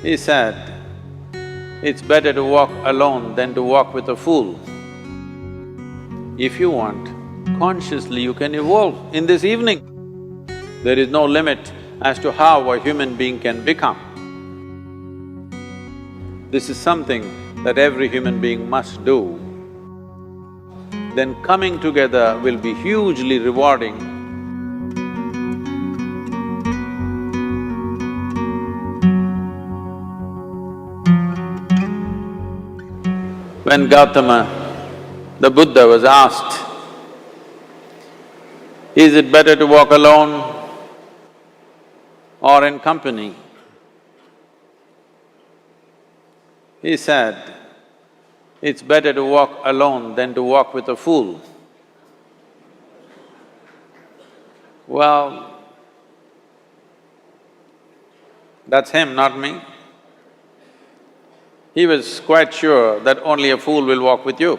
He said, it's better to walk alone than to walk with a fool. If you want, consciously you can evolve in this evening. There is no limit as to how a human being can become. This is something that every human being must do. Then coming together will be hugely rewarding. When Gautama, the Buddha, was asked, is it better to walk alone or in company? He said, it's better to walk alone than to walk with a fool. Well, that's him, not me. He was quite sure that only a fool will walk with you.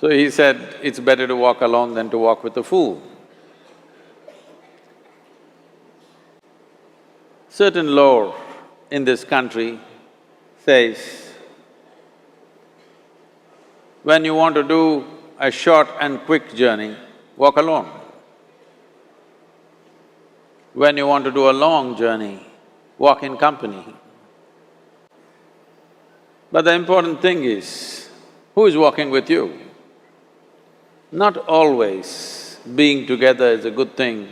So he said, it's better to walk alone than to walk with a fool. Certain lore in this country says, when you want to do a short and quick journey, walk alone. When you want to do a long journey, walk in company. But the important thing is, who is walking with you? Not always being together is a good thing.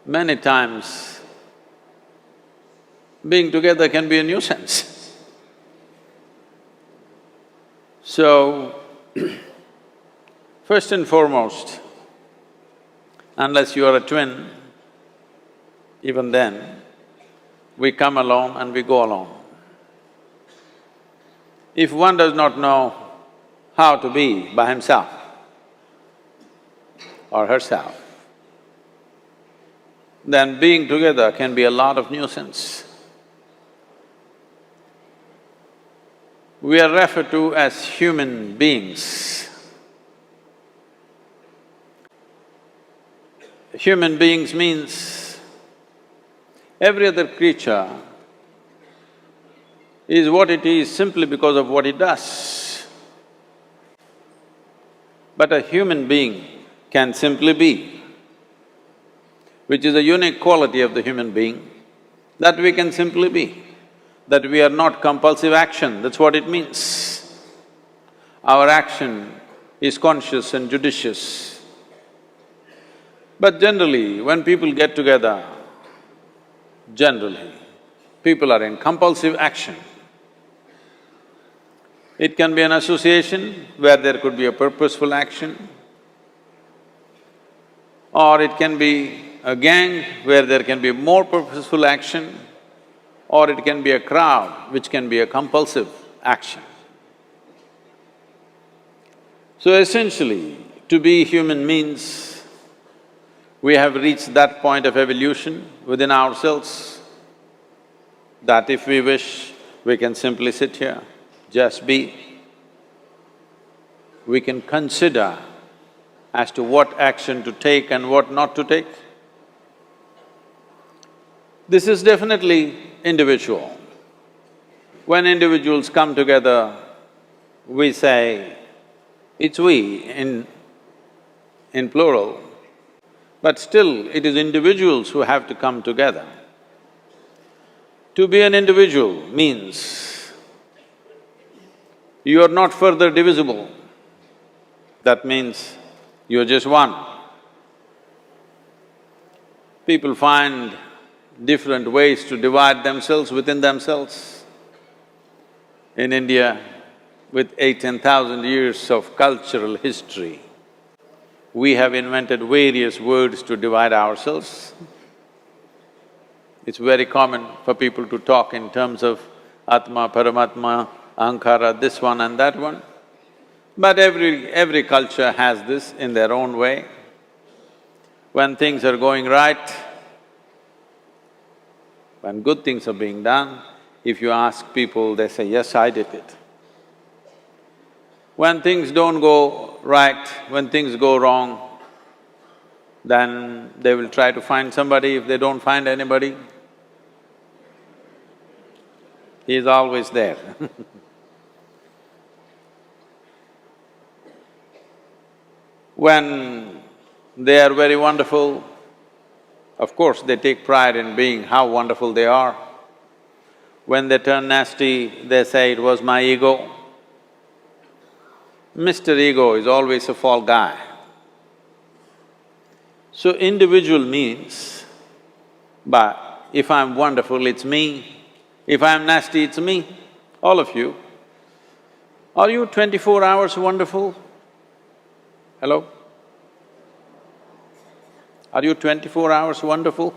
Many times, being together can be a nuisance. So, first and foremost, unless you are a twin, even then, we come alone and we go alone. If one does not know how to be by himself or herself, then being together can be a lot of nuisance. We are referred to as human beings. Human beings means every other creature is what it is simply because of what it does. But a human being can simply be, which is a unique quality of the human being, that we can simply be, that we are not compulsive action, that's what it means. Our action is conscious and judicious. But generally, when people get together, generally, people are in compulsive action. It can be an association where there could be a purposeful action, or it can be a gang where there can be more purposeful action, or it can be a crowd which can be a compulsive action. So essentially, to be human means we have reached that point of evolution within ourselves that if we wish, we can simply sit here, just be. We can consider as to what action to take and what not to take. This is definitely individual. When individuals come together, we say, it's we in plural, but still it is individuals who have to come together. To be an individual means you are not further divisible. That means you're just one. People find different ways to divide themselves within themselves. In India, with 8,000–10,000 years of cultural history, we have invented various words to divide ourselves. It's very common for people to talk in terms of Atma, Paramatma, Ahankara, this one and that one. But every culture has this in their own way. When things are going right, when good things are being done, if you ask people, they say, yes, I did it. When things don't go right, when things go wrong, then they will try to find somebody. If they don't find anybody, He is always there. When they are very wonderful, of course they take pride in being how wonderful they are. When they turn nasty, they say, "It was my ego." Mr. Ego is always a fall guy. So individual means, but if I'm wonderful, it's me. If I'm nasty, it's me. All of you. Are you 24 hours wonderful? Hello? Are you 24 hours wonderful?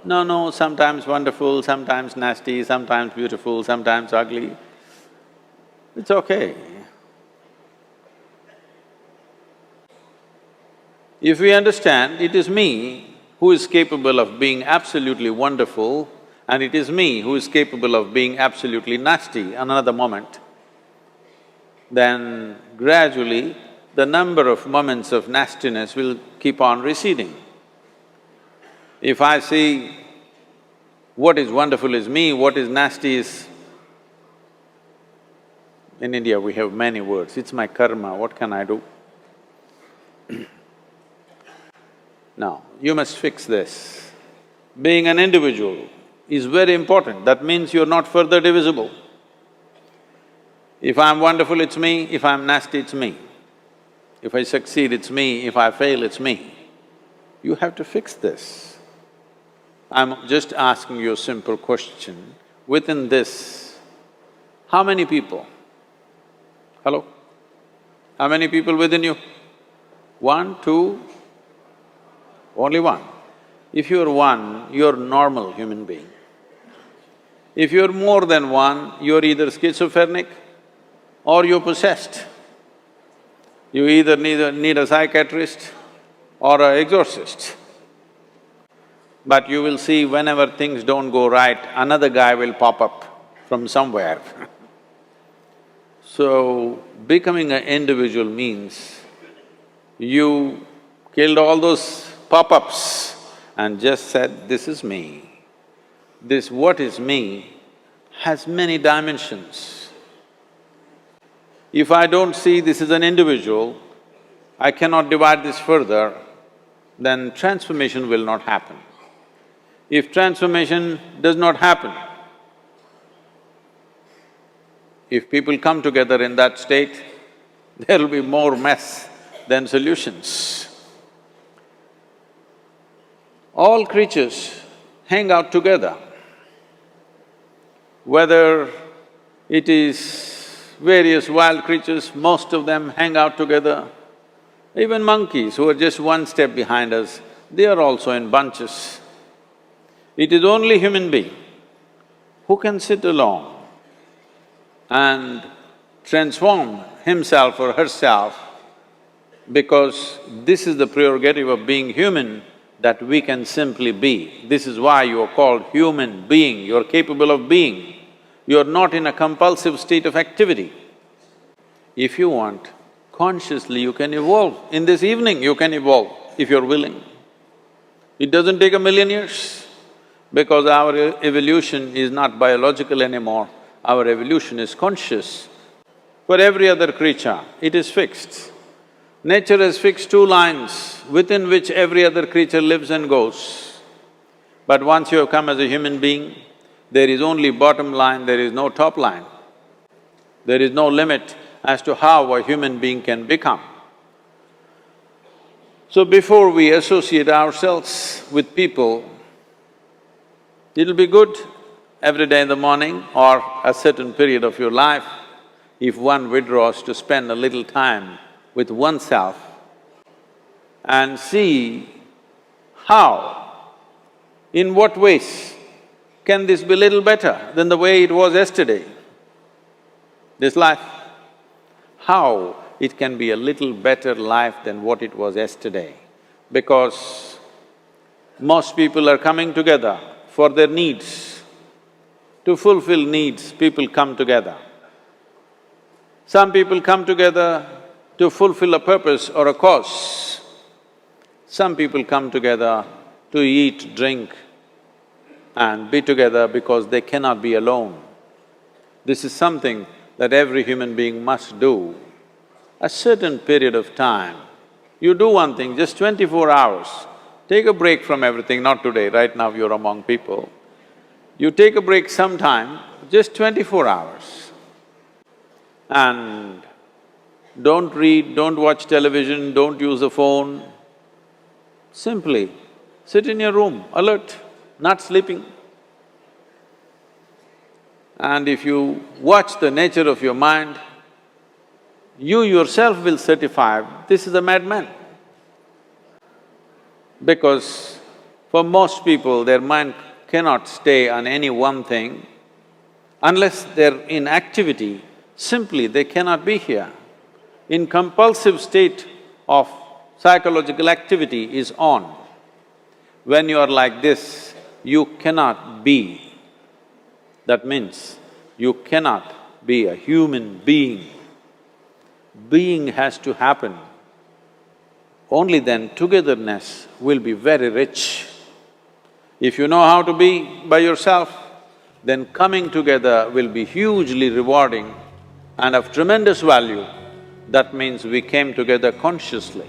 No, sometimes wonderful, sometimes nasty, sometimes beautiful, sometimes ugly. It's okay. If we understand it is me who is capable of being absolutely wonderful and it is me who is capable of being absolutely nasty another moment, then gradually the number of moments of nastiness will keep on receding. If I see what is wonderful is me, what is nasty is… In India we have many words, it's my karma, what can I do? Now, you must fix this. Being an individual is very important, that means you're not further divisible. If I'm wonderful, it's me, if I'm nasty, it's me. If I succeed, it's me, if I fail, it's me. You have to fix this. I'm just asking you a simple question. Within this, how many people? Hello? How many people within you? One, two? Only one. If you're one, you're normal human being. If you're more than one, you're either schizophrenic or you're possessed. You either need a psychiatrist or an exorcist. But you will see whenever things don't go right, another guy will pop up from somewhere. So, becoming an individual means you killed all those pop-ups and just said, "This is me." This what is me has many dimensions. If I don't see this is an individual, I cannot divide this further, then transformation will not happen. If transformation does not happen, if people come together in that state, there will be more mess than solutions. All creatures hang out together. Whether it is various wild creatures, most of them hang out together. Even monkeys who are just one step behind us, they are also in bunches. It is only human being who can sit alone and transform himself or herself, because this is the prerogative of being human, that we can simply be. This is why you are called human being, you're capable of being. You're not in a compulsive state of activity. If you want, consciously you can evolve. In this evening you can evolve, if you're willing. It doesn't take 1,000,000 years, because our evolution is not biological anymore, our evolution is conscious. For every other creature, it is fixed. Nature has fixed two lines within which every other creature lives and goes. But once you have come as a human being, there is only bottom line, there is no top line. There is no limit as to how a human being can become. So before we associate ourselves with people, it'll be good every day in the morning or a certain period of your life, if one withdraws to spend a little time with oneself and see how, in what ways can this be little better than the way it was yesterday, this life? How it can be a little better life than what it was yesterday? Because most people are coming together for their needs. To fulfill needs, people come together. Some people come together to fulfill a purpose or a cause. Some people come together to eat, drink and be together because they cannot be alone. This is something that every human being must do. A certain period of time, you do one thing, just 24 hours, take a break from everything, not today, right now you're among people. You take a break sometime, just 24 hours. And don't read, don't watch television, don't use a phone. Simply sit in your room, alert, not sleeping. And if you watch the nature of your mind, you yourself will certify, this is a madman. Because for most people, their mind cannot stay on any one thing. Unless they're in activity, simply they cannot be here. In compulsive state of psychological activity is on. When you are like this, you cannot be. That means you cannot be a human being. Being has to happen. Only then togetherness will be very rich. If you know how to be by yourself, then coming together will be hugely rewarding and of tremendous value. That means we came together consciously.